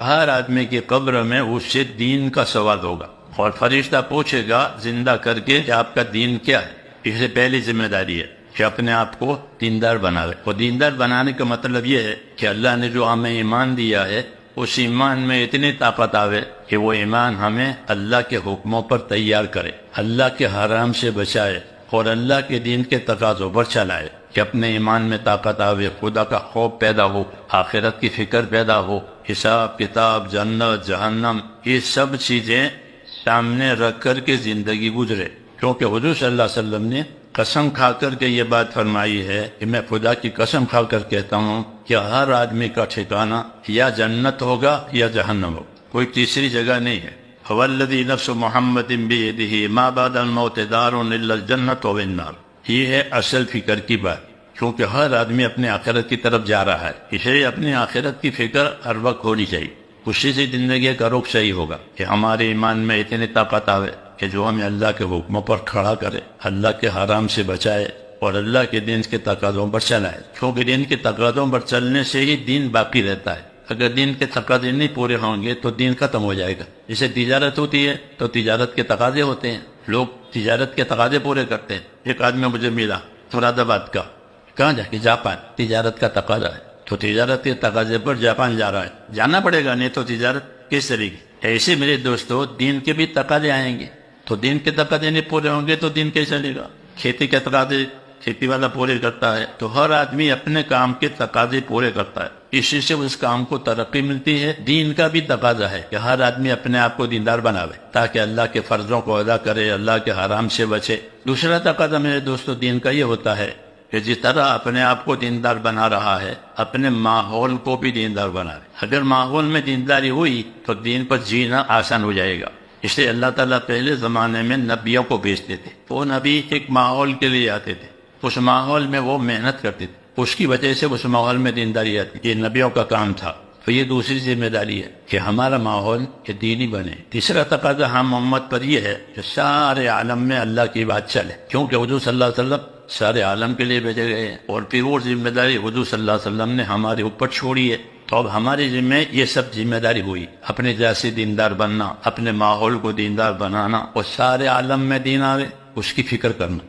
ہر آدمی کی قبر میں اس سے دین کا سوال ہوگا، اور فرشتہ پوچھے گا زندہ کر کے کہ آپ کا دین کیا ہے۔ اس سے پہلی ذمہ داری ہے کہ اپنے آپ کو دیندار بنائے، اور دیندار بنانے کا مطلب یہ ہے کہ اللہ نے جو ہمیں ایمان دیا ہے اس ایمان میں اتنی طاقت آوے کہ وہ ایمان ہمیں اللہ کے حکموں پر تیار کرے، اللہ کے حرام سے بچائے، اور اللہ کے دین کے تقاضوں پر چلائے، کہ اپنے ایمان میں طاقت آوے، خدا کا خوف پیدا ہو، آخرت کی فکر پیدا ہو، حساب کتاب، جنت جہنم، یہ سب چیزیں سامنے رکھ کر کے زندگی گزرے۔ کیونکہ حضور صلی اللہ علیہ وسلم نے قسم کھا کر کے یہ بات فرمائی ہے کہ میں خدا کی قسم کھا کر کہتا ہوں کہ ہر آدمی کا ٹھکانہ یا جنت ہوگا یا جہنم ہوگا، کوئی تیسری جگہ نہیں ہے۔ والذی نفس محمد بیدہ ما بعد الموت دار الا الجنت والنار، یہ ہے اصل فکر کی بات، کیونکہ ہر آدمی اپنے آخرت کی طرف جا رہا ہے، اس لیے اپنی آخرت کی فکر ہر وقت ہونی چاہیے۔ اسی سے زندگی کا رخ صحیح ہوگا کہ ہمارے ایمان میں اتنی طاقت آوے کہ جو ہمیں اللہ کے حکموں پر کھڑا کرے، اللہ کے حرام سے بچائے، اور اللہ کے دین کے تقاضوں پر چلائے، کیونکہ دین کے تقاضوں پر چلنے سے ہی دین باقی رہتا ہے۔ اگر دین کے تقاضے نہیں پورے ہوں گے تو دین ختم ہو جائے گا۔ جیسے تجارت ہوتی ہے تو تجارت کے تقاضے ہوتے ہیں، لوگ تجارت کے تقاضے پورے کرتے ہیں۔ ایک آدمی مجھے ملا مراد آباد کا، کہاں جا کے؟ جاپان، تجارت کا تقاضا ہے، تو تجارت کے تقاضے پر جاپان جا رہا ہے، جانا پڑے گا، نہیں تو تجارت کس طریقے؟ ایسے میرے دوستو دین کے بھی تقاضے آئیں گے، تو دین کے تقاضے نہیں پورے ہوں گے تو دین کیسے چلے گا؟ کھیتی کے تقاضے کھیتی والا پورے کرتا ہے، تو ہر آدمی اپنے کام کے تقاضے پورے کرتا ہے، اسی سے اس کام کو ترقی ملتی ہے۔ دین کا بھی تقاضا ہے کہ ہر آدمی اپنے آپ کو دیندار بناوے تاکہ اللہ کے فرضوں کو ادا کرے، اللہ کے حرام سے بچے۔ دوسرا تقاضا میرے دوستو دین کا یہ ہوتا ہے کہ جس طرح اپنے آپ کو دیندار بنا رہا ہے، اپنے ماحول کو بھی دیندار بنائے۔ اگر ماحول میں دینداری ہوئی تو دین پر جینا آسان ہو جائے گا۔ اس لیے اللہ تعالیٰ پہلے زمانے میں نبیوں کو بھیجتے تھے، وہ نبی ایک ماحول کے لیے آتے تھے، اس ماحول میں وہ محنت کرتے تھے، اس کی وجہ سے اس ماحول میں دینداری آتی، یہ نبیوں کا کام تھا۔ تو یہ دوسری ذمہ داری ہے کہ ہمارا ماحول یہ دینی بنے۔ تیسرا تقاضا ہم امت پر یہ ہے کہ سارے عالم میں اللہ کی بات چلے، کیونکہ حضور صلی اللہ علیہ وسلم سارے عالم کے لیے بھیجے گئے ہیں، اور پھر وہ ذمہ داری حضور صلی اللہ علیہ وسلم نے ہمارے اوپر چھوڑی ہے۔ تو اب ہمارے ذمہ یہ سب ذمہ داری ہوئی، اپنے جیسے دیندار بننا، اپنے ماحول کو دیندار بنانا، اور سارے عالم میں دین آوے اس کی فکر کرنا۔